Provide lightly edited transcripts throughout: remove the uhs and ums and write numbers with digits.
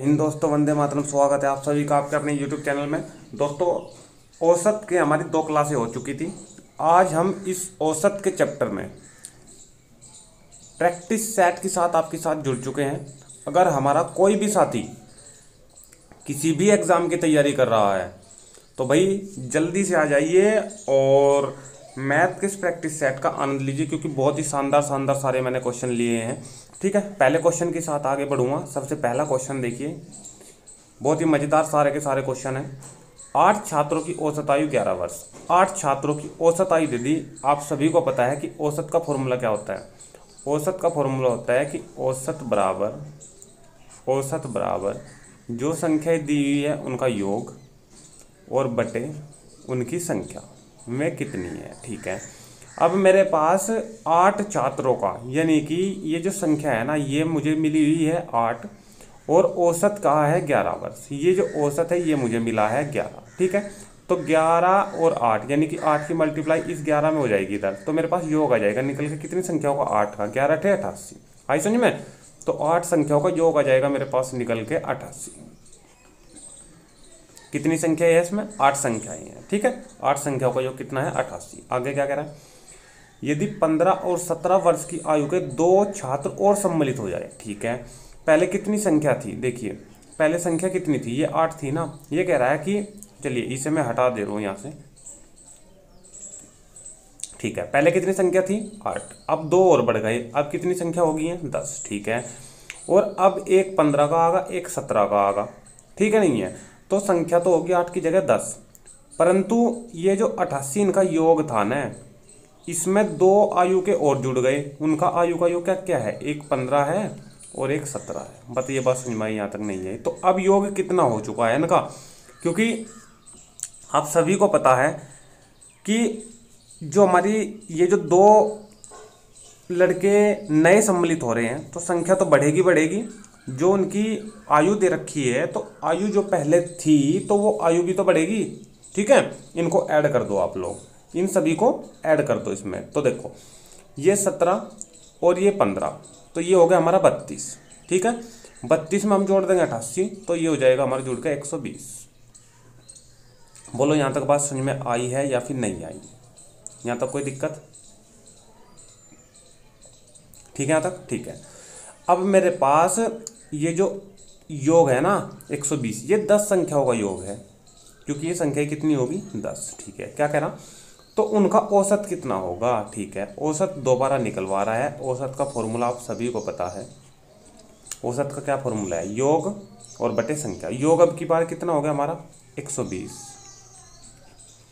हिंद दोस्तों, वंदे मातरम। स्वागत है आप सभी का आपके अपने यूट्यूब चैनल में। दोस्तों, औसत के हमारी 2 क्लासें हो चुकी थी। आज हम इस औसत के चैप्टर में प्रैक्टिस सेट के साथ आपके साथ जुड़ चुके हैं। अगर हमारा कोई भी साथी किसी भी एग्ज़ाम की तैयारी कर रहा है तो भाई जल्दी से आ जाइए और मैथ के इस प्रैक्टिस सेट का आनंद लीजिए, क्योंकि बहुत ही शानदार शानदार सारे मैंने क्वेश्चन लिए हैं। ठीक है, पहले क्वेश्चन के साथ आगे बढ़ूंगा। सबसे पहला क्वेश्चन देखिए, बहुत ही मज़ेदार सारे के सारे क्वेश्चन हैं। 8 छात्रों की औसत आयु 11 वर्ष। 8 छात्रों की औसत आयु दे दी। आप सभी को पता है कि औसत का फॉर्मूला क्या होता है। औसत का फॉर्मूला होता है कि औसत बराबर जो संख्याएं दी हुई है उनका योग और बटे उनकी संख्या में कितनी है। ठीक है, अब मेरे पास 8 छात्रों का, यानी कि ये जो संख्या है ना, ये मुझे मिली हुई है 8 और औसत कहा है 11 वर्ष। ये जो औसत है ये मुझे मिला है 11। ठीक है, तो 11 और 8 यानी कि 8 की मल्टीप्लाई इस 11 में हो जाएगी इधर, तो मेरे पास योग आ जाएगा निकल के कितनी संख्याओं का, 8 का। 11 × 8 = 88। आई समझ में? तो 8 संख्याओं का योग आ जाएगा मेरे पास निकल के 88। कितनी संख्या है इसमें? 8 संख्याएं हैं। ठीक है, 8 संख्याओं का योग कितना है? 88। आगे क्या कह रहा है? यदि 15 और 17 वर्ष की आयु के 2 छात्र और सम्मिलित हो जाए। ठीक है, पहले कितनी संख्या थी? देखिए पहले संख्या कितनी थी? ये 8 थी ना। ये कह रहा है कि चलिए इसे मैं हटा दे रहा हूँ यहाँ से। ठीक है, पहले कितनी संख्या थी? 8। अब 2 और बढ़ गए, अब कितनी संख्या हो गई है? 10। ठीक है, और अब एक 15 का आगा, एक 17 का आगा। ठीक है, नहीं है तो संख्या तो होगी 8 की जगह 10। परंतु ये जो 88 इनका योग था ना, इसमें 2 आयु के और जुड़ गए। उनका आयु का योग क्या क्या है? एक 15 है और एक 17 है। बस ये बात समझ में यहाँ तक नहीं है। तो अब योग कितना हो चुका है इनका? क्योंकि आप सभी को पता है कि जो हमारी ये जो 2 लड़के नए सम्मिलित हो रहे हैं तो संख्या तो बढ़ेगी बढ़ेगी। जो उनकी आयु दे रखी है तो आयु जो पहले थी तो वो आयु भी तो बढ़ेगी। ठीक है, इनको ऐड कर दो आप लोग, इन सभी को ऐड कर दो इसमें। तो देखो ये 17 और ये 15, तो ये हो गया हमारा 32। ठीक है, 32 में हम जोड़ देंगे 88, तो ये हो जाएगा हमारा जुड़ के 120। बोलो यहाँ तक बात समझ में आई है या फिर नहीं आई? यहाँ तक कोई दिक्कत? ठीक है, यहाँ तक ठीक है। अब मेरे पास ये जो योग है ना 120, ये 10 संख्याओं का योग है, क्योंकि ये संख्या कितनी होगी? 10। ठीक है, क्या कह रहा? तो उनका औसत कितना होगा? ठीक है, औसत दोबारा निकलवा रहा है। औसत का फॉर्मूला आप सभी को पता है। औसत का क्या फॉर्मूला है? योग और बटे संख्या। योग अब की बार कितना हो गया हमारा? 120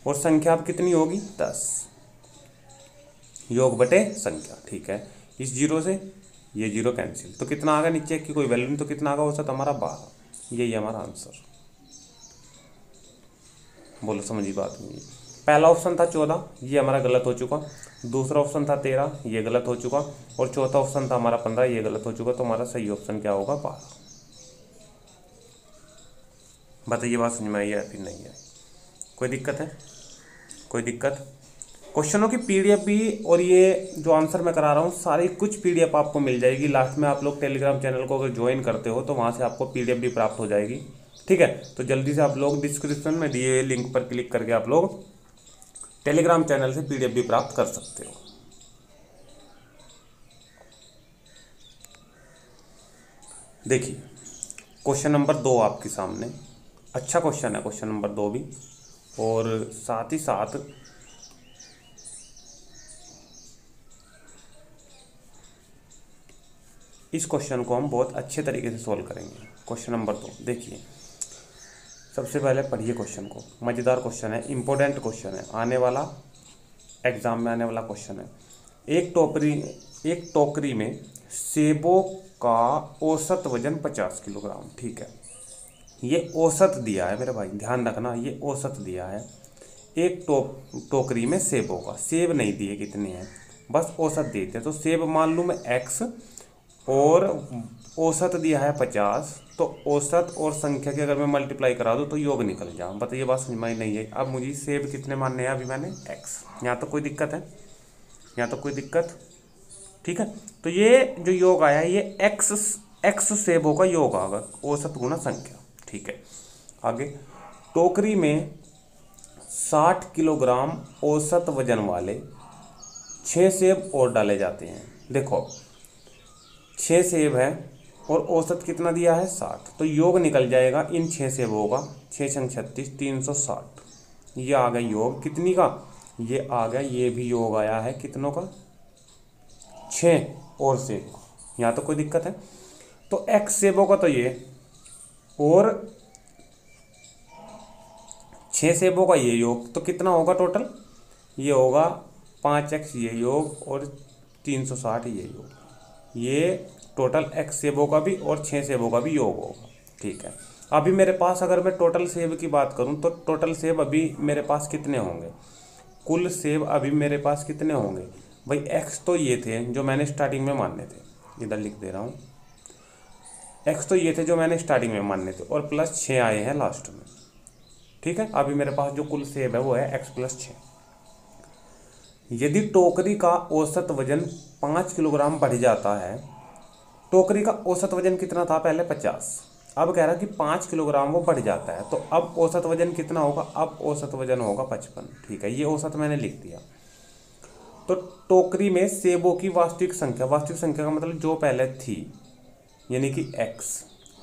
और संख्या अब कितनी होगी? 10। योग बटे संख्या। ठीक है, इस जीरो से ये जीरो कैंसिल, तो कितना आ गया? नीचे की कोई वैल्यू नहीं, तो कितना आ गया औसत हमारा? 12। यही हमारा आंसर। बोलो समझी बात नहीं? पहला ऑप्शन था 14, ये हमारा गलत हो चुका। दूसरा ऑप्शन था 13, ये गलत हो चुका। और चौथा ऑप्शन था हमारा 15, ये गलत हो चुका। तो हमारा सही ऑप्शन क्या होगा? 12। बताइए बात समझ में आई है फिर नहीं है? कोई दिक्कत है? कोई दिक्कत? क्वेश्चनों की पीडीएफ भी और ये जो आंसर मैं करा रहा हूँ सारी कुछ पीडीएफ आपको मिल जाएगी। लास्ट में आप लोग टेलीग्राम चैनल को अगर ज्वाइन करते हो तो वहाँ से आपको पीडीएफ भी प्राप्त हो जाएगी। ठीक है, तो जल्दी से आप लोग डिस्क्रिप्शन में दिए हुए लिंक पर क्लिक करके आप लोग टेलीग्राम चैनल से पीडीएफ भी प्राप्त कर सकते हो। देखिए क्वेश्चन नंबर 2 आपके सामने। अच्छा क्वेश्चन है क्वेश्चन नंबर 2 भी, और साथ ही साथ इस क्वेश्चन को हम बहुत अच्छे तरीके से सोल्व करेंगे। क्वेश्चन नंबर 2 देखिए, सबसे पहले पढ़िए क्वेश्चन को। मज़ेदार क्वेश्चन है, इंपॉर्टेंट क्वेश्चन है, आने वाला एग्जाम में आने वाला क्वेश्चन है। एक टोकरी में सेबों का औसत वजन 50 किलोग्राम। ठीक है, ये औसत दिया है मेरे भाई, ध्यान रखना, ये औसत दिया है। एक टोकरी में सेबों का, सेब नहीं दिए कितने हैं, बस औसत देते। तो सेब मान लूँ मैं x और औसत दिया है 50, तो औसत और संख्या की अगर मैं मल्टीप्लाई करा दूँ तो योग निकल जाऊँ। बताइए बात समझ में नहीं है? अब मुझे सेब कितने मानने हैं? अभी मैंने x। यहाँ तो कोई दिक्कत है? यहाँ तो कोई दिक्कत? ठीक है, तो ये जो योग आया है ये x एक्स सेबों का योग आएगा, औसत गुना संख्या। ठीक है, आगे टोकरी में 60 किलोग्राम औसत वजन वाले 6 सेब और डाले जाते हैं। देखो 6 सेब है और औसत कितना दिया है 60, तो योग निकल जाएगा इन 6 सेबों का, 6 छंग 36 360। ये आ गया योग कितनी का, ये आ गया, ये भी योग आया है कितनों का 6 और सेब का। यहाँ तो कोई दिक्कत है। तो एक्स सेबों का तो ये और 6 सेबों का ये योग, तो कितना होगा टोटल, ये होगा 5x ये योग और 360 ये योग, ये टोटल एक्स सेबों का भी और 6 सेबों का भी योग होगा। ठीक है, अभी मेरे पास अगर मैं टोटल सेब की बात करूं तो टोटल सेब अभी मेरे पास कितने होंगे, कुल सेब अभी मेरे पास कितने होंगे भाई, एक्स तो ये थे जो मैंने स्टार्टिंग में मानने थे, इधर लिख दे रहा हूँ, एक्स तो ये थे जो मैंने स्टार्टिंग में मानने थे और प्लस 6 आए हैं लास्ट में। ठीक है, अभी मेरे पास जो कुल सेब है वो है एक्स प्लस 6। यदि टोकरी का औसत वजन 5 किलोग्राम बढ़ जाता है, टोकरी का औसत वजन कितना था पहले 50, अब कह रहा कि 5 किलोग्राम वो बढ़ जाता है, तो अब औसत वजन कितना होगा, अब औसत वजन होगा 55। ठीक है, ये औसत मैंने लिख दिया। तो टोकरी में सेबों की वास्तविक संख्या का मतलब जो पहले थी यानी कि x,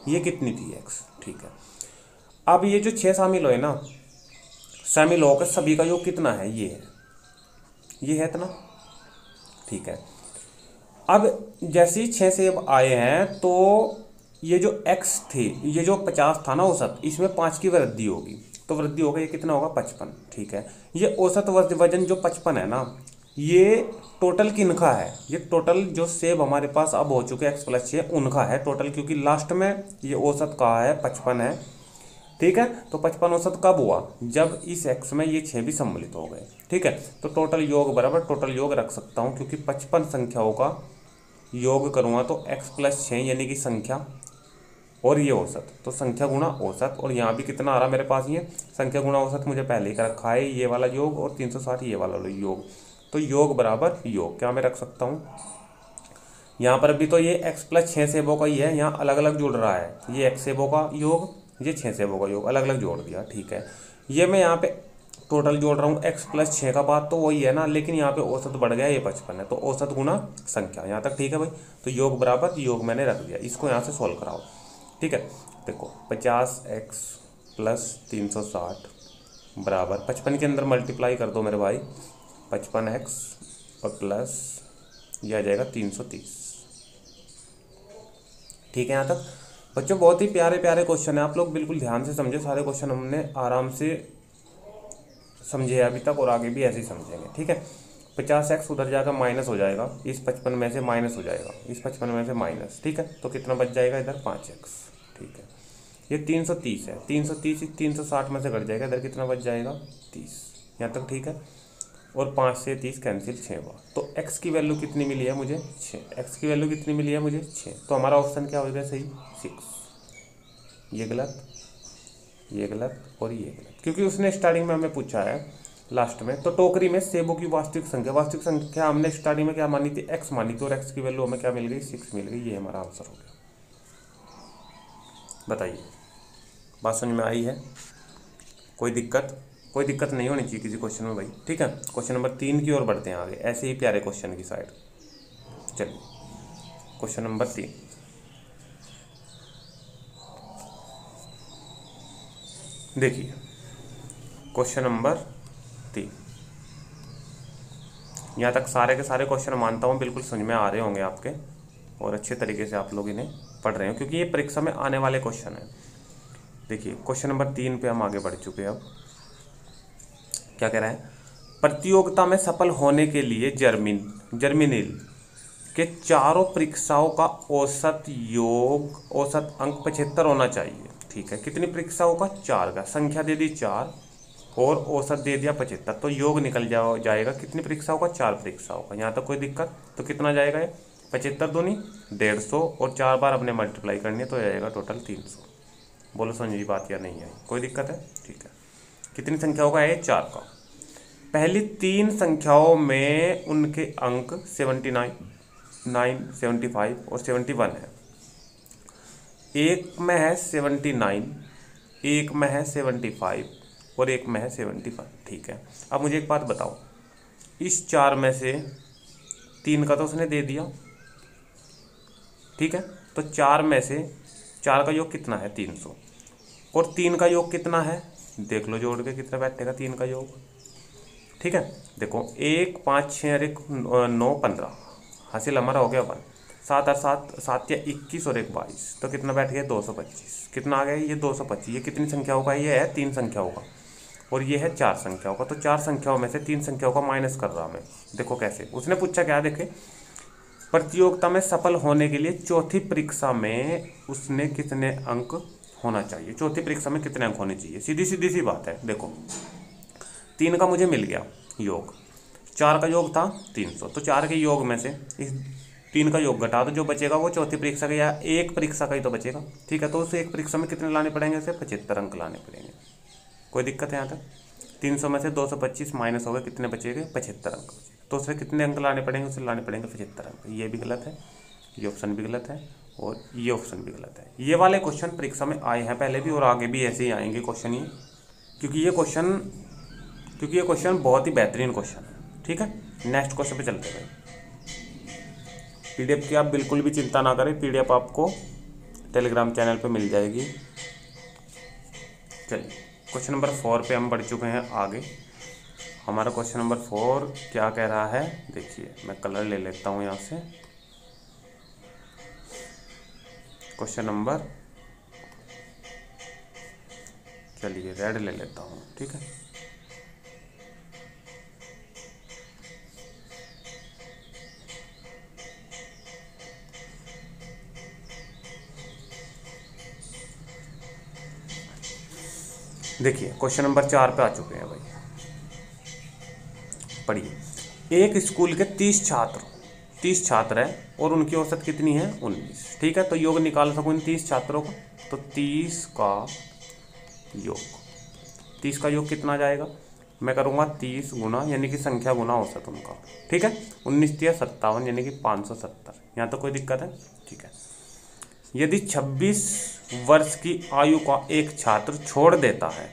ये कितनी थी x। ठीक है, अब ये जो 6 शामिल हुए ना, शामिल होकर सभी का योग कितना है, ये है इतना। ठीक है, अब जैसे ही 6 सेब आए हैं तो ये जो x थे, ये जो 50 था ना औसत, इसमें 5 की वृद्धि होगी, तो वृद्धि होगा ये कितना होगा 55। ठीक है, ये औसत वजन जो 55 है ना, ये टोटल किनका है, ये टोटल जो सेब हमारे पास अब हो चुके x प्लस 6 उनका है टोटल, क्योंकि लास्ट में ये औसत कहा है 55 है। ठीक है, तो 55 औसत कब हुआ, जब इस x में ये 6 भी सम्मिलित हो गए। ठीक है, तो टोटल योग बराबर टोटल योग रख सकता हूँ, क्योंकि 55 संख्याओं का योग करूँगा तो x प्लस 6 यानी कि संख्या और ये औसत, तो संख्या गुणा औसत, और यहाँ भी कितना आ रहा मेरे पास, ये संख्या गुणा औसत मुझे पहले ही कर रखा है, ये वाला योग और 360 ये वाला योग, तो योग बराबर योग क्या मैं रख सकता हूँ, यहाँ पर भी तो ये x प्लस 6 सेबों का ही है, यहाँ अलग अलग जुड़ रहा है, ये x सेबों का योग, ये 6 सेबों का योग अलग अलग जोड़ दिया। ठीक है, ये मैं यहाँ पे टोटल जोड़ रहा हूँ x प्लस 6 का, बात तो वही है ना, लेकिन यहाँ पे औसत बढ़ गया, ये 55 है, तो औसत गुना संख्या, यहाँ तक ठीक है भाई। तो योग बराबर योग मैंने रख दिया, इसको यहाँ से सोल्व कराओ। ठीक है, देखो 50x प्लस 360 बराबर 55 के अंदर मल्टीप्लाई कर दो मेरे भाई, 55x और प्लस यह आ जाएगा 330। ठीक है, यहाँ तक बच्चों बहुत ही प्यारे प्यारे क्वेश्चन है, आप लोग बिल्कुल ध्यान से समझे, सारे क्वेश्चन हमने आराम से समझे अभी तक और आगे भी ऐसे ही समझेंगे। ठीक है, 50x उधर जाकर माइनस हो जाएगा, इस 55 में से माइनस हो जाएगा, इस 55 में से माइनस। ठीक है, तो कितना बच जाएगा इधर 5x। ठीक है, ये 330 है, 330 360 में से घट जाएगा, इधर कितना बच जाएगा 30। यहाँ तक ठीक है, और 5 से 30 कैंसिल 6 बार, तो x की वैल्यू कितनी मिली है मुझे 6, x की वैल्यू कितनी मिली है मुझे 6, तो हमारा ऑप्शन क्या हो गया सही 6। ये गलत, ये गलत और ये गलत, क्योंकि उसने स्टार्टिंग में हमें पूछा है लास्ट में, तो टोकरी में सेबों की वास्तविक संख्या हमने स्टार्टिंग में क्या मानी थी x मानी थी, और x की वैल्यू हमें क्या मिल गई 6 मिल गई, ये हमारा आंसर हो गया। बताइए बात समझ में आई है, कोई दिक्कत नहीं होनी चाहिए किसी क्वेश्चन में भाई। ठीक है, क्वेश्चन नंबर 3 की ओर बढ़ते हैं आगे, ऐसे ही प्यारे क्वेश्चन की साइड। चलिए क्वेश्चन नंबर 3, देखिए क्वेश्चन नंबर 3, यहाँ तक सारे के सारे क्वेश्चन मानता हूँ बिल्कुल समझ में आ रहे होंगे आपके, और अच्छे तरीके से आप लोग इन्हें पढ़ रहे हो, क्योंकि ये परीक्षा में आने वाले क्वेश्चन हैं। देखिए क्वेश्चन नंबर 3 पे हम आगे बढ़ चुके हैं। अब क्या कह रहा है, प्रतियोगिता में सफल होने के लिए जर्मिनिल के चारों परीक्षाओं का औसत अंक 75 होना चाहिए। ठीक है, कितनी परीक्षाओं का 4 का, संख्या दे दी 4 और औसत दे दिया 75, तो योग निकल जाएगा कितनी परीक्षाओं का 4 परीक्षाओं का। यहाँ तक कोई दिक्कत, तो कितना जाएगा ये 75 दूनी 150 और 4 बार अपने मल्टीप्लाई करनी है, तो जाएगा टोटल 300। बोलो समझी बात या नहीं है, कोई दिक्कत है। ठीक है, कितनी संख्याओं का है 4 का। पहली 3 संख्याओं में उनके अंक 79, 75 और 71 है। एक में है 79, एक में है 75 और एक में है 75। ठीक है, अब मुझे एक बात बताओ, इस 4 में से 3 का तो उसने दे दिया, ठीक है, तो 4 में से 4 का योग कितना है 300, और 3 का योग कितना है, देख लो जोड़ के कितना बैठेगा 3 का योग। ठीक है, देखो 1 5 6 और 1 9 15, हासिल हमारा हो गया 1, 7 और 7 या 21 और 1 22, तो कितना बैठ गया 225। कितना आ गया ये 225। ये कितनी संख्याओं का, ये है 3 संख्याओं का, और ये है 4 संख्याओं का। तो 4 संख्याओं में से 3 संख्याओं का माइनस कर रहा मैं। देखो कैसे, उसने पूछा क्या, देखे प्रतियोगिता में सफल होने के लिए चौथी परीक्षा में उसने कितने अंक होना चाहिए, चौथी परीक्षा में कितने अंक होने चाहिए। सीधी सीधी सी बात है। देखो 3 का मुझे मिल गया योग, 4 का योग था 300, तो 4 के योग में से इस 3 का योग घटा दो, जो बचेगा वो चौथी परीक्षा का या एक परीक्षा का ही तो बचेगा। ठीक है, तो उसे एक परीक्षा में कितने लाने पड़ेंगे, उसे 75 अंक लाने पड़ेंगे। कोई दिक्कत है यहाँ तक? 300 में से 225 माइनस हो गए, कितने बचेंगे 75 अंक। तो उसे कितने अंक लाने पड़ेंगे, उसे लाने पड़ेंगे 75 अंक। ये भी गलत है, ये ऑप्शन भी गलत है, और ये ऑप्शन भी गलत है। ये वाले क्वेश्चन परीक्षा में आए हैं पहले भी, और आगे भी ऐसे ही आएंगे क्वेश्चन ये, क्योंकि ये क्वेश्चन बहुत ही बेहतरीन क्वेश्चन है। ठीक है, नेक्स्ट क्वेश्चन पे चलते हैं। पीडीएफ की आप बिल्कुल भी चिंता ना करें, पीडीएफ आपको टेलीग्राम चैनल पे मिल जाएगी। चलिए क्वेश्चन नंबर 4 पे हम बढ़ चुके हैं आगे। हमारा क्वेश्चन नंबर 4 क्या कह रहा है, देखिए मैं कलर ले लेता हूँ यहाँ से। क्वेश्चन नंबर, चलिए रेड ले लेता हूँ। ठीक है, देखिए क्वेश्चन नंबर 4 पे आ चुके हैं भाई। पढ़िए, एक स्कूल के 30 छात्र हैं और उनकी औसत कितनी है 19। ठीक है, तो योग निकाल सकूँ इन 30 छात्रों का, तो 30 का योग कितना आ जाएगा, मैं करूँगा 30 गुना, यानी कि संख्या गुना औसत उनका। ठीक है, 19 या 57 यानी कि 570। यहाँ तो कोई दिक्कत है? ठीक है, यदि 26 वर्ष की आयु का एक छात्र छोड़ देता है,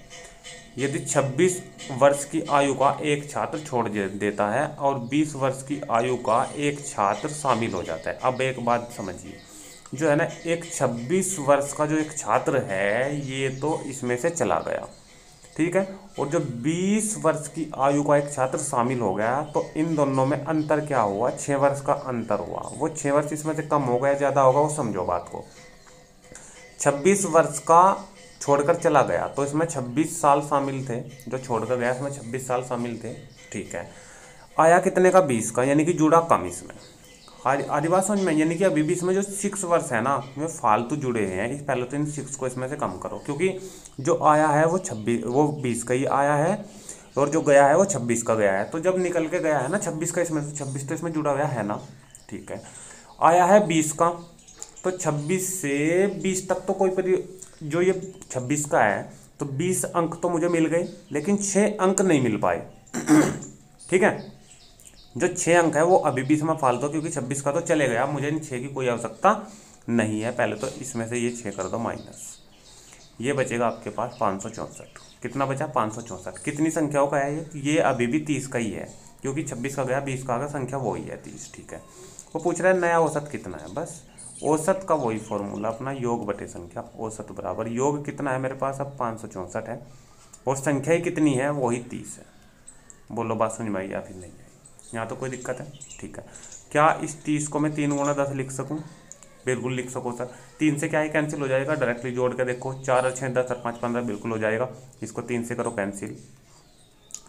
यदि 26 वर्ष की आयु का एक छात्र छोड़ देता है और 20 वर्ष की आयु का एक छात्र शामिल हो जाता है। अब एक बात समझिए, जो है ना, एक 26 वर्ष का जो एक छात्र है ये तो इसमें से चला गया, ठीक है, और जो 20 वर्ष की आयु का एक छात्र शामिल हो गया, तो इन दोनों में अंतर क्या हुआ, 6 वर्ष का अंतर हुआ। वो 6 वर्ष इसमें से कम होगा या ज़्यादा होगा, वो समझो बात को। 26 वर्ष का छोड़कर चला गया तो इसमें 26 साल शामिल थे, जो छोड़कर गया इसमें 26 साल शामिल थे। ठीक है, आया कितने का 20 का, यानी कि जुड़ा कम इसमें। आधी बात समझ में, यानी कि अभी भी इसमें जो 6 वर्ष है ना, में फालतू जुड़े हैं। इस पहले तो इन 6 को इसमें से कम करो, क्योंकि जो आया है वो 20 का ही आया है, और जो गया है वो 26 का गया है। तो जब निकल के गया है ना 26 का, इसमें से 26 तो इसमें जुड़ा गया है ना। ठीक है, आया है 20 का, तो 26 से 20 तक तो जो ये 26 का है, तो 20 अंक तो मुझे मिल गए, लेकिन 6 अंक नहीं मिल पाए। ठीक है, जो 6 अंक है वो अभी भी इसमें फालतू, क्योंकि 26 का तो चले गया, मुझे इन 6 की कोई आवश्यकता नहीं है। पहले तो इसमें से ये 6 कर दो माइनस, ये बचेगा आपके पास 564। कितना बचा 564। कितनी संख्याओं का है ये अभी भी 30 का ही है, क्योंकि 26 का गया 20 का आ गया, संख्या वही है 30। ठीक है, वो पूछ रहा है नया औसत कितना है, बस औसत का वही फॉर्मूला अपना, योग बटे संख्या। औसत बराबर योग कितना है मेरे पास अब 564 है, और संख्या ही कितनी है वही 30 है। बोलो बात समझ में आई या फिर नहीं आई? यहाँ तो कोई दिक्कत है? ठीक है, क्या इस 30 को मैं 3 गुना 10 लिख सकूँ? बिल्कुल लिख सको सर। 3 से क्या ही कैंसिल हो जाएगा, डायरेक्टली जोड़ के देखो, 4 और 6 10 और 5 15 बिल्कुल हो जाएगा। इसको 3 से करो कैंसिल।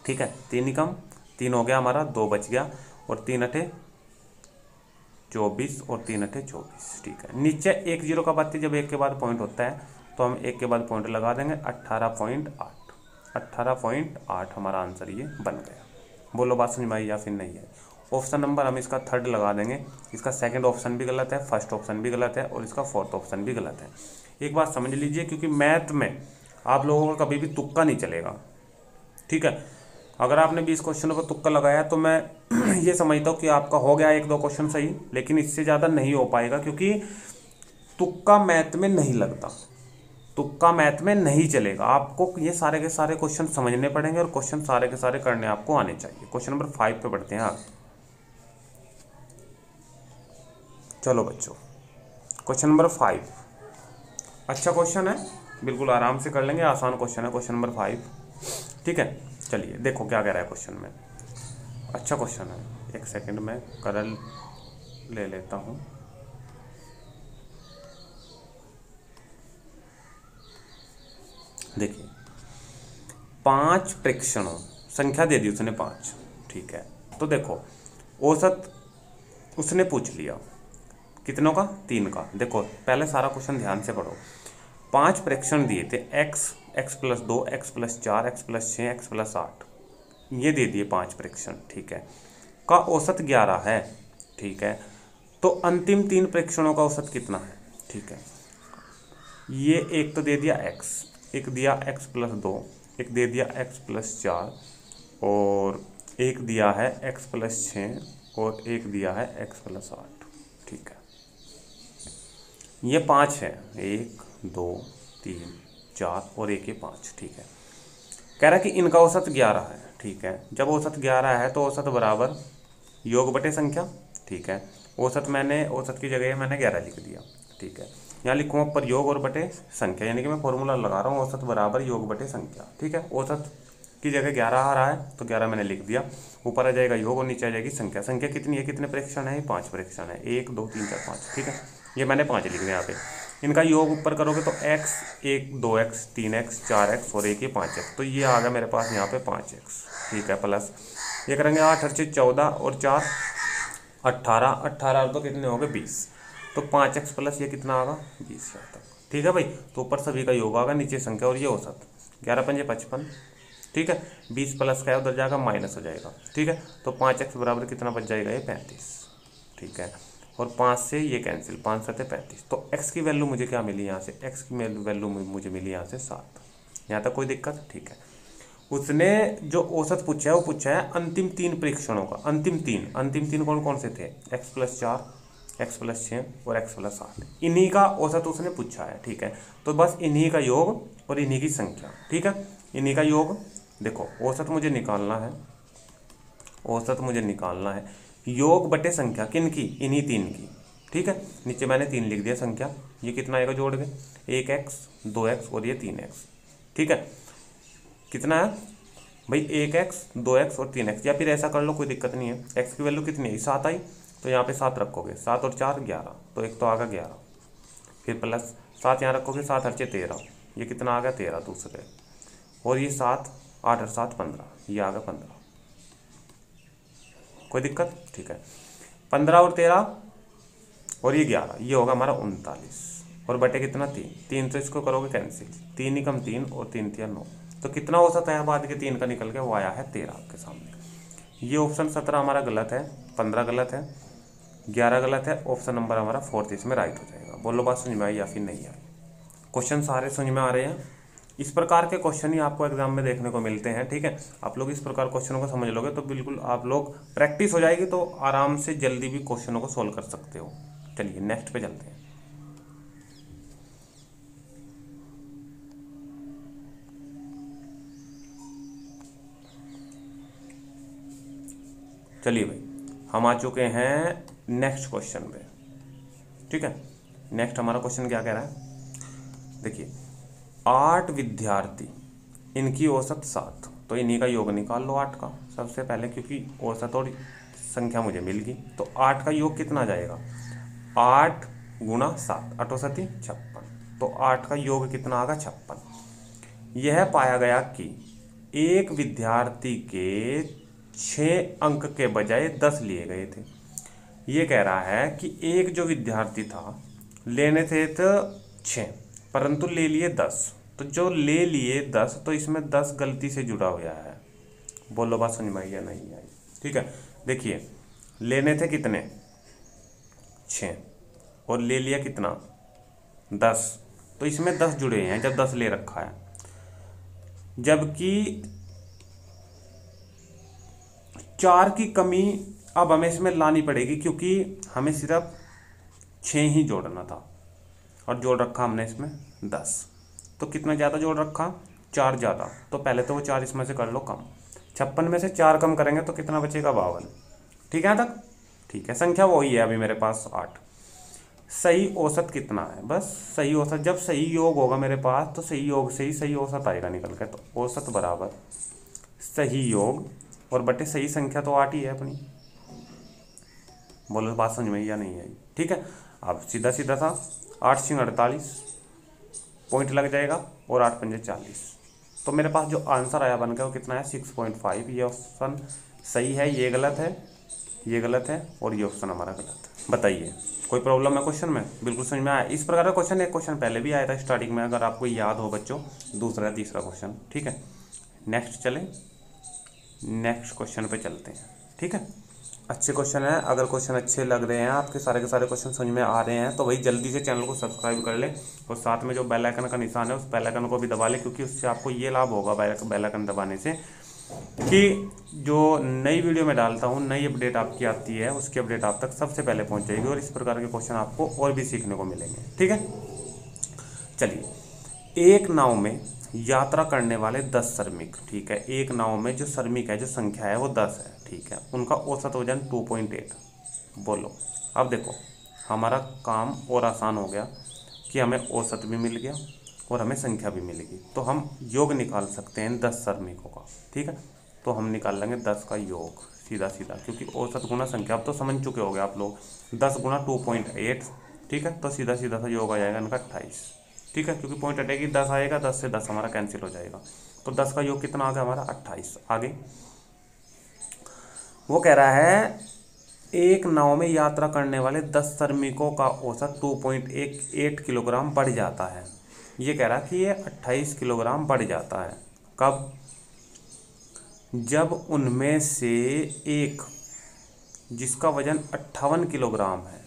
ठीक है, 3 ही कम 3 हो गया हमारा, 2 बच गया, और 3 अठे 24 और 3 अठे 24। ठीक है, नीचे 1 0 का बाती जब 1 के बाद पॉइंट होता है तो हम 1 के बाद पॉइंट लगा देंगे। 18.8 हमारा आंसर ये बन गया। बोलो बात समझ में आई या फिर नहीं है? ऑप्शन नंबर हम इसका 3rd लगा देंगे। इसका 2nd ऑप्शन भी गलत है, 1st ऑप्शन भी गलत है, और इसका 4th ऑप्शन भी गलत है। एक बात समझ लीजिए, क्योंकि मैथ में आप लोगों का कभी भी तुक्का नहीं चलेगा। ठीक है, अगर आपने 20 क्वेश्चनों पर तुक्का लगाया तो मैं ये समझता हूँ कि आपका हो गया 1-2 क्वेश्चन सही, लेकिन इससे ज़्यादा नहीं हो पाएगा, क्योंकि तुक्का मैथ में नहीं लगता, तुक्का मैथ में नहीं चलेगा। आपको ये सारे के सारे क्वेश्चन समझने पड़ेंगे और क्वेश्चन सारे के सारे करने आपको आने चाहिए। क्वेश्चन नंबर 5 पे बढ़ते हैं आगे। चलो बच्चों, क्वेश्चन नंबर 5 अच्छा क्वेश्चन है, बिल्कुल आराम से कर लेंगे, आसान क्वेश्चन है क्वेश्चन नंबर 5। ठीक है, चलिए देखो क्या कह रहा है क्वेश्चन में। अच्छा क्वेश्चन है, एक सेकंड में करल ले लेता हूँ। देखिए 5 प्रेक्षणों, संख्या दे दी उसने 5, ठीक है। तो देखो औसत उसने पूछ लिया कितनों का, 3 का। देखो पहले सारा क्वेश्चन ध्यान से पढ़ो। 5 प्रेक्षण दिए थे, x plus 2, x plus 4, x plus 6, x plus 8, ये दे दिए 5 प्रेक्षण, ठीक है। का औसत 11 है, ठीक है। तो अंतिम 3 प्रेक्षणों का औसत कितना है, ठीक है। ये एक तो दे दिया x, एक दिया x प्लस 2, एक दे दिया x प्लस 4, और एक दिया है x प्लस 6, और एक दिया है x प्लस 8, ठीक है। ये 5 है, 1 2 3 4 और एक ये 5, ठीक है। कह रहा है कि इनका औसत 11 है, ठीक है। जब औसत 11 है तो औसत बराबर योग बटे संख्या, ठीक है। औसत की जगह मैंने 11 लिख दिया, ठीक है। यहाँ लिखूँगा पर योग और बटे संख्या, यानी कि मैं फॉर्मूला लगा रहा हूँ औसत बराबर योग बटे संख्या, ठीक है। औसत की जगह 11 आ रहा है तो 11 मैंने लिख दिया, ऊपर आ जाएगा योग और नीचे आ जाएगी संख्या। संख्या कितनी है, कितने प्रेक्षण है, 5 प्रेक्षण है, 1 2 3 4 5, ठीक है। ये मैंने 5 लिख दिया यहाँ पे। इनका योग ऊपर करोगे तो x 1 2x 3x 4x और एक ये 5x, तो ये आ गया मेरे पास यहाँ पे 5x, ठीक है। प्लस ये करेंगे 8 8 14 और 4 18, 18 तो कितने हो गए 20, तो 5x प्लस ये कितना आगा 20 यहाँ तक, ठीक है भाई। तो ऊपर सभी का योग आगा, नीचे संख्या और ये औसत। 11 पंजे 55, ठीक है। 20 प्लस का है उधर जाएगा माइनस हो जाएगा, ठीक है। तो 5x बराबर कितना बच जाएगा, ये 35, ठीक है। और 5 से ये कैंसिल, 5 7 35, तो x की वैल्यू मुझे क्या मिली यहाँ से, x की वैल्यू मुझे मिली यहाँ से 7। यहाँ तक कोई दिक्कत, ठीक है। उसने जो औसत पूछा है वो पूछा है अंतिम 3 परीक्षणों का। अंतिम तीन कौन कौन से थे, x प्लस 4, x प्लस 6 और x प्लस 8, इन्हीं का औसत उसने पूछा है, ठीक है। तो बस इन्हीं का योग और इन्हीं की संख्या, ठीक है। इन्हीं का योग, देखो औसत मुझे निकालना है, औसत मुझे निकालना है, योग बटे संख्या किन की, इन्हीं 3 की, ठीक है। नीचे मैंने 3 लिख दिया संख्या, ये कितना आएगा जोड़ के, 1x 2x और ये 3x, ठीक है। कितना है भाई, 1x 2x और 3x, या फिर ऐसा कर लो कोई दिक्कत नहीं है। x की वैल्यू कितनी है, 7 आई, तो यहाँ पे 7 रखोगे, 7 और 4 11, तो एक तो आ गया 11, फिर प्लस 7 यहाँ रखोगे, 7 8 13, ये कितना आ गया 13 दूसरे, और ये 7 8 और 7 15, ये आ गया 15, कोई दिक्कत, ठीक है। 15 और 13 और ये 11, ये होगा हमारा 39, और बटे कितना 3 तो इसको करोगे कैंसिल, 3 ही कम 3 और 3 3 9, तो कितना हो सकता है बाद के 3 का निकल के, वो आया है 13 आपके सामने। ये ऑप्शन 17 हमारा गलत है, 15 गलत है, 11 गलत है, ऑप्शन नंबर हमारा 4 इसमें राइट हो जाएगा। बोलो बात समझ में आई या फिर नहीं आई, क्वेश्चन सारे समझ में आ रहे हैं। इस प्रकार के क्वेश्चन ही आपको एग्जाम में देखने को मिलते हैं, ठीक है। आप लोग इस प्रकार क्वेश्चनों को समझ लोगे तो बिल्कुल आप लोग प्रैक्टिस हो जाएगी, तो आराम से जल्दी भी क्वेश्चनों को सोल्व कर सकते हो। चलिए नेक्स्ट पे चलते हैं। चलिए भाई, हम आ चुके हैं नेक्स्ट क्वेश्चन पे, ठीक है। नेक्स्ट हमारा क्वेश्चन क्या कह रहा है, देखिए 8 विद्यार्थी, इनकी औसत 7, तो इन्हीं का योग निकाल लो 8 का सबसे पहले, क्योंकि औसत और संख्या मुझे मिल गई। तो 8 का योग कितना आ जाएगा, 8 गुणा 7, 8 7 56, तो 8 का योग कितना आगा 56। यह पाया गया कि एक विद्यार्थी के 6 अंक के बजाय 10 लिए गए थे। ये कह रहा है कि एक जो विद्यार्थी था, लेने थे तो 6 परंतु ले लिए 10, तो जो ले लिए 10 तो इसमें 10 गलती से जुड़ा हुआ है। बोलो बात समझ में आई या नहीं आई, ठीक है। देखिए लेने थे कितने 6 और ले लिया कितना 10, तो इसमें 10 जुड़े हैं जब 10 ले रखा है, जबकि 4 की कमी अब हमें इसमें लानी पड़ेगी, क्योंकि हमें सिर्फ 6 ही जोड़ना था। और जोड़ रखा हमने इसमें 10। तो कितना ज़्यादा जोड़ रखा, 4 ज़्यादा, तो पहले तो वो 4 इसमें से कर लो कम। 56 में से 4 कम करेंगे तो कितना बचेगा, 52। ठीक है यहाँ तक, ठीक है। संख्या वही है अभी मेरे पास 8। सही औसत कितना है, बस सही औसत, जब सही योग होगा मेरे पास तो सही योग से ही सही औसत आएगा निकल के। तो औसत बराबर सही योग और बटे सही संख्या तो 8 ही है अपनी। बोलो बात समझ में या नहीं आई, ठीक है। अब सीधा सीधा सा 8 सिंह 48 पॉइंट लग जाएगा और 8 पंजे 40। तो मेरे पास जो आंसर आया बन गया वो कितना है, 6.5। ये ऑप्शन सही है, ये गलत है, ये गलत है और ये ऑप्शन हमारा गलत है। बताइए कोई प्रॉब्लम है क्वेश्चन में, बिल्कुल समझ में आया। इस प्रकार का क्वेश्चन एक क्वेश्चन पहले भी आया था स्टार्टिंग में, अगर आपको याद हो बच्चों, दूसरा तीसरा क्वेश्चन, ठीक है। नेक्स्ट चलें, नेक्स्ट क्वेश्चन पे चलते हैं, ठीक है। अच्छे क्वेश्चन है, अगर क्वेश्चन अच्छे लग रहे हैं आपके, सारे के सारे क्वेश्चन समझ में आ रहे हैं, तो भाई जल्दी से चैनल को सब्सक्राइब कर ले और साथ में जो बेल आइकन का निशान है उस बेल आइकन को भी दबा ले, क्योंकि उससे आपको ये लाभ होगा बेल आइकन दबाने से कि जो नई वीडियो में डालता हूँ, नई अपडेट आपकी आती है, उसकी अपडेट आप तक सबसे पहले पहुँच जाएगी और इस प्रकार के क्वेश्चन आपको और भी सीखने को मिलेंगे, ठीक है। चलिए, एक नाव में यात्रा करने वाले 10 श्रमिक, ठीक है। एक नाव में जो श्रमिक है, जो संख्या है वो 10 है, ठीक है। उनका औसत वजन 2.8। बोलो, अब देखो हमारा काम और आसान हो गया कि हमें औसत भी मिल गया और हमें संख्या भी मिलेगी। तो हम योग निकाल सकते हैं 10 श्रमिकों का, ठीक है। तो हम निकाल लेंगे 10 का योग सीधा सीधा, क्योंकि औसत गुना संख्या अब तो समझ चुके होगे आप लोग। 10 गुना 2.8, ठीक है। तो सीधा सीधा सा योग आ जाएगा इनका 28, ठीक है। क्योंकि पॉइंट हटेगी 10 आएगा, 10 से 10 हमारा कैंसिल हो जाएगा। तो 10 का योग कितना आ गया हमारा, 28। आगे वो कह रहा है एक नाव में यात्रा करने वाले 10 श्रमिकों का औसत 2.8 किलोग्राम बढ़ जाता है। ये कह रहा है कि ये 28 किलोग्राम बढ़ जाता है। कब, जब उनमें से एक जिसका वजन 58 किलोग्राम है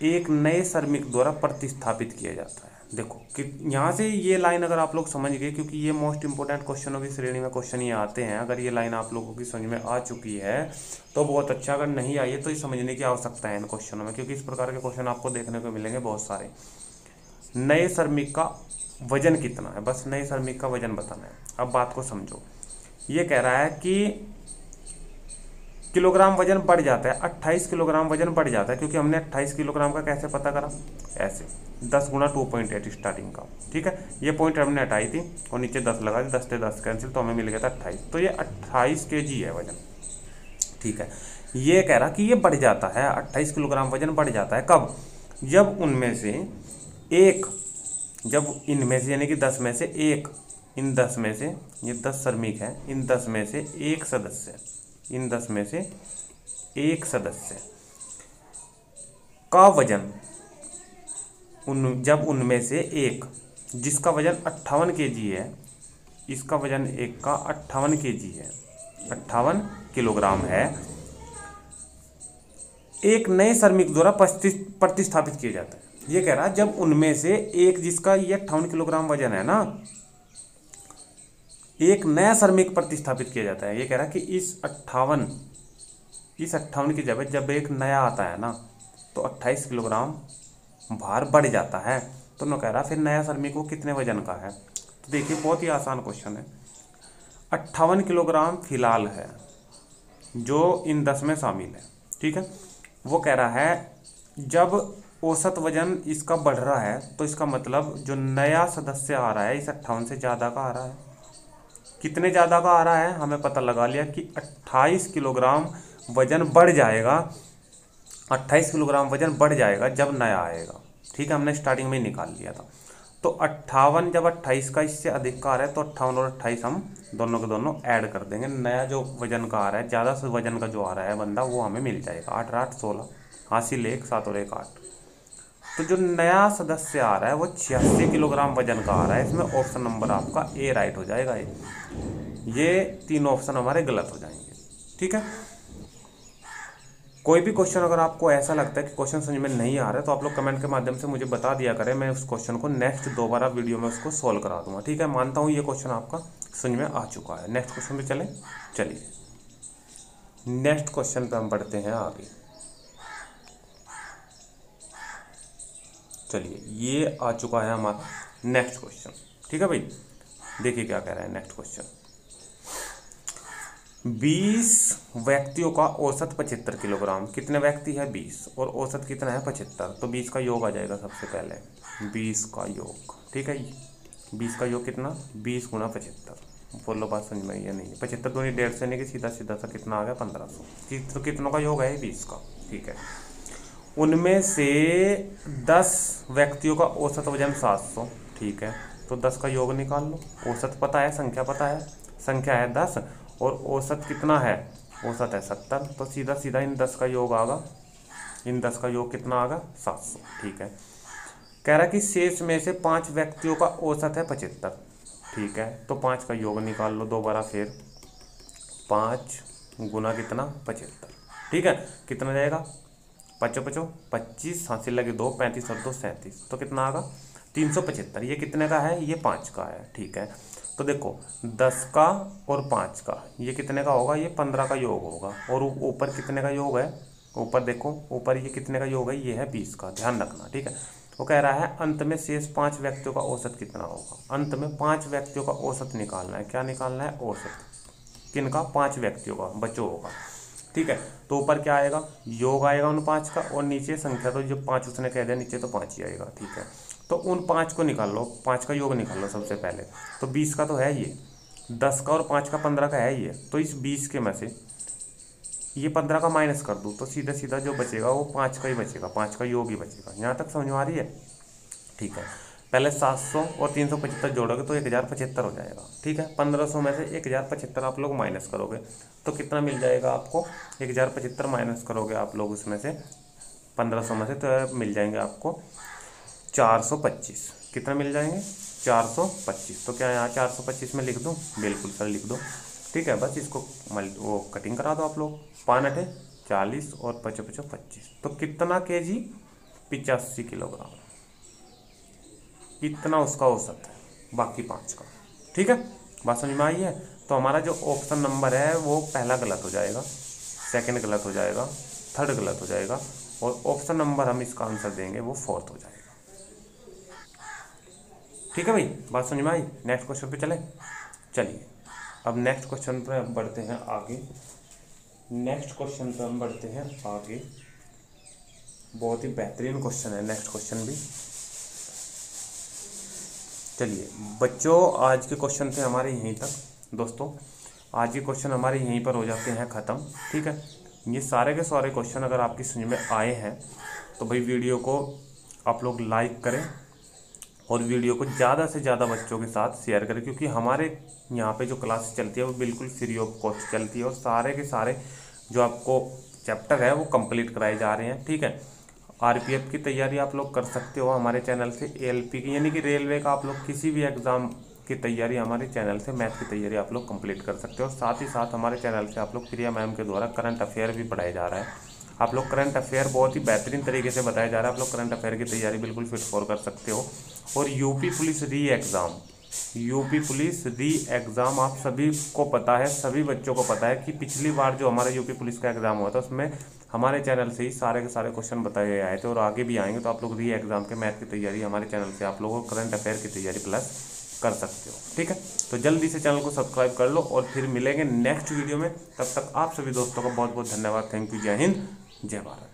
एक नए श्रमिक द्वारा प्रतिस्थापित किया जाता है। देखो कि यहाँ से ये लाइन अगर आप लोग समझ गए, क्योंकि ये मोस्ट इंपोर्टेंट क्वेश्चनों की श्रेणी में क्वेश्चन ये आते हैं, अगर ये लाइन आप लोगों की समझ में आ चुकी है तो बहुत अच्छा, अगर नहीं आई है तो ये समझने की आवश्यकता है इन क्वेश्चनों में, क्योंकि इस प्रकार के क्वेश्चन आपको देखने को मिलेंगे बहुत सारे। नए श्रमिक का वजन कितना है, बस नए श्रमिक का वजन बताना है। अब बात को समझो, ये कह रहा है कि किलोग्राम वजन बढ़ जाता है, 28 किलोग्राम वजन बढ़ जाता है, क्योंकि हमने 28 किलोग्राम का कैसे पता करा, ऐसे 10 गुना 2.8 स्टार्टिंग का, ठीक है। ये पॉइंट हमने हटाई थी और नीचे 10 लगा दी, 10 से 10 कैंसिल, तो हमें मिल गया था 28। तो ये 28 kg है वजन, ठीक है। ये कह रहा कि ये बढ़ जाता है, 28 किलोग्राम वजन बढ़ जाता है। कब, जब उनमें से एक, जब इनमें से यानी कि 10 में से एक, इन 10 में से, ये 10 श्रमिक हैं, इन 10 में से एक सदस्य, इन 10 में से एक सदस्य का वजन, जब उनमें से एक जिसका वजन 58 kg है, इसका वजन एक का 58 kg है, 58 किलोग्राम है, एक नए श्रमिक द्वारा प्रतिस्थापित किया जाता है। ये कह रहा है जब उनमें से एक जिसका ये 58 किलोग्राम वजन है ना, एक नया श्रमिक प्रतिस्थापित किया जाता है। ये कह रहा है कि इस 58 की जगह जब एक नया आता है ना तो 28 किलोग्राम भार बढ़ जाता है। तो मैं कह रहा फिर नया श्रमिक को कितने वजन का है। तो देखिए बहुत ही आसान क्वेश्चन है। 58 किलोग्राम फिलहाल है जो इन 10 में शामिल है, ठीक है। वो कह रहा है जब औसत वजन इसका बढ़ रहा है तो इसका मतलब जो नया सदस्य आ रहा है इस 58 से ज़्यादा का आ रहा है। कितने ज़्यादा का आ रहा है हमें पता लगा लिया कि 28 किलोग्राम वजन बढ़ जाएगा, 28 किलोग्राम वजन बढ़ जाएगा जब नया आएगा, ठीक है। हमने स्टार्टिंग में ही निकाल लिया था। तो 58 जब 28 का इससे अधिक का आ रहा है तो 58 और 28 हम दोनों के दोनों ऐड कर देंगे। नया जो वजन का आ रहा है, ज़्यादा से वजन का जो आ रहा है बंदा, वो हमें मिल जाएगा। 8 8 16, हासिल 1 7 और 1 8। तो जो नया सदस्य आ रहा है वो 86 किलोग्राम वजन का आ रहा है। इसमें ऑप्शन नंबर आपका ए राइट हो जाएगा। ये तीनों ऑप्शन हमारे गलत हो जाएंगे, ठीक है। कोई भी क्वेश्चन अगर आपको ऐसा लगता है कि क्वेश्चन समझ में नहीं आ रहा है तो आप लोग कमेंट के माध्यम से मुझे बता दिया करें, मैं उस क्वेश्चन को नेक्स्ट दोबारा वीडियो में उसको सॉल्व करा दूंगा, ठीक है। मानता हूँ ये क्वेश्चन आपका समझ में आ चुका है। नेक्स्ट क्वेश्चन पे चलिए नेक्स्ट क्वेश्चन पे हम बढ़ते हैं आगे। चलिए ये आ चुका है हमारा नेक्स्ट क्वेश्चन। ठीक है भाई, देखिए क्या कह रहा है नेक्स्ट क्वेश्चन। 20 व्यक्तियों का औसत 75 किलोग्राम, कितने व्यक्ति है 20 और औसत कितना है 75, तो 20 का योग आ जाएगा सबसे पहले, 20 का योग। ठीक है, 20 का योग कितना, 20 गुणा 75। बोलो बात समझ में या नहीं, 75 दूनी 150 से नहीं कि सीधा सीधा सा कितना आ गया 1500। तो कितनों का योग है 20 का। ठीक है, उनमें से 10 व्यक्तियों का औसत वजन 700। ठीक है, तो 10 का योग निकाल लो। औसत पता है, संख्या पता है, संख्या है 10 और औसत कितना है, औसत है 70, तो सीधा सीधा इन 10 का योग आगा, इन 10 का योग कितना आगा 700। ठीक है, कह रहा कि शेष में से 5 व्यक्तियों का औसत है 75। ठीक है, तो 5 का योग निकाल लो दोबारा फिर, 5 गुना कितना 75। ठीक है, कितना जाएगा 25 हासिल लगे 2, 35 और 2 37, तो कितना आगा 375। ये कितने का है, ये 5 का है। ठीक है, तो देखो 10 का और 5 का ये कितने का होगा, ये 15 का योग होगा। और ऊपर कितने का योग है, ऊपर देखो ऊपर ये कितने का योग है, ये है 20 का, ध्यान रखना। ठीक है, वो कह रहा है अंत में शेष 5 व्यक्तियों का औसत कितना होगा। अंत में 5 व्यक्तियों का औसत निकालना है। क्या निकालना है, औसत किनका, 5 व्यक्तियों का, बच्चों होगा। ठीक है, तो ऊपर क्या आएगा, योग आएगा उन 5 का, और नीचे संख्या, तो जो 5 उसने कह दिया नीचे तो 5 ही आएगा। ठीक है, तो उन 5 को निकाल लो, 5 का योग निकाल लो सबसे पहले। तो 20 का तो है ये, 10 का और 5 का 15 का है ये, तो इस 20 के में से ये 15 का माइनस कर दूँ तो सीधा सीधा जो बचेगा वो 5 का ही बचेगा, 5 का योग ही बचेगा। यहाँ तक समझ में आ रही है। ठीक है, पहले 700 और 375 जोड़ोगे तो 1075 हो जाएगा। ठीक है, 1500 में से 1075 आप लोग माइनस करोगे तो कितना मिल जाएगा आपको, 1075 माइनस करोगे आप लोग उसमें से 1500 में से, तो मिल जाएंगे आपको 425। कितना मिल जाएंगे 425। तो क्या यहाँ 425 में लिख दूँ, बिल्कुल सर लिख दो। ठीक है, बस इसको वो कटिंग करा दो आप लोग, 5 8 40 और 5 5 25, तो कितना केजी 85 किलोग्राम, इतना उसका औसत है, बाकी 5 का। ठीक है, बात समझ में आई है। तो हमारा जो ऑप्शन नंबर है वो पहला गलत हो जाएगा, सेकंड गलत हो जाएगा, थर्ड गलत हो जाएगा, और ऑप्शन नंबर हम इसका आंसर देंगे वो 4th हो जाएगा। ठीक है भाई, बात समझ में आई। नेक्स्ट क्वेश्चन पे चले, चलिए अब नेक्स्ट क्वेश्चन पर हम बढ़ते हैं आगे। नेक्स्ट क्वेश्चन पर हम बढ़ते हैं आगे, बहुत ही बेहतरीन क्वेश्चन है नेक्स्ट क्वेश्चन भी। चलिए बच्चों, आज के क्वेश्चन थे हमारे यहीं तक। दोस्तों आज के क्वेश्चन हमारे यहीं पर हो जाते हैं ख़त्म। ठीक है, ये सारे के सारे क्वेश्चन अगर आपकी समझ में आए हैं तो भाई वीडियो को आप लोग लाइक करें और वीडियो को ज़्यादा से ज़्यादा बच्चों के साथ शेयर करें, क्योंकि हमारे यहाँ पे जो क्लास चलती है वो बिल्कुल फ्री ऑफ कॉस्ट चलती है और सारे के सारे जो आपको चैप्टर है वो कंप्लीट कराए जा रहे हैं। ठीक है, आरपीएफ की तैयारी आप लोग कर सकते हो हमारे चैनल से, एएलपी की यानी कि रेलवे का आप लोग किसी भी एग्ज़ाम की तैयारी हमारे चैनल से, मैथ की तैयारी आप लोग कंप्लीट कर सकते हो। और साथ ही साथ हमारे चैनल से आप लोग प्रिया मैम के द्वारा करंट अफेयर भी पढ़ाया जा रहा है। आप लोग करंट अफेयर बहुत ही बेहतरीन तरीके से बताया जा रहा है, आप लोग करंट अफेयर की तैयारी बिल्कुल फिट फॉर कर सकते हो। और यूपी पुलिस री एग्ज़ाम, यूपी पुलिस री एग्ज़ाम आप सभी को पता है, सभी बच्चों को पता है कि पिछली बार जो हमारा यूपी पुलिस का एग्ज़ाम हुआ था उसमें हमारे चैनल से ही सारे के सारे क्वेश्चन बताए आए थे और आगे भी आएंगे। तो आप लोग री एग्ज़ाम के मैथ की तैयारी हमारे चैनल से आप लोगों को करंट अफेयर की तैयारी प्लस कर सकते हो। ठीक है, तो जल्दी से चैनल को सब्सक्राइब कर लो और फिर मिलेंगे नेक्स्ट वीडियो में। तब तक आप सभी दोस्तों का बहुत बहुत धन्यवाद। थैंक यू, जय हिंद, जय भारत।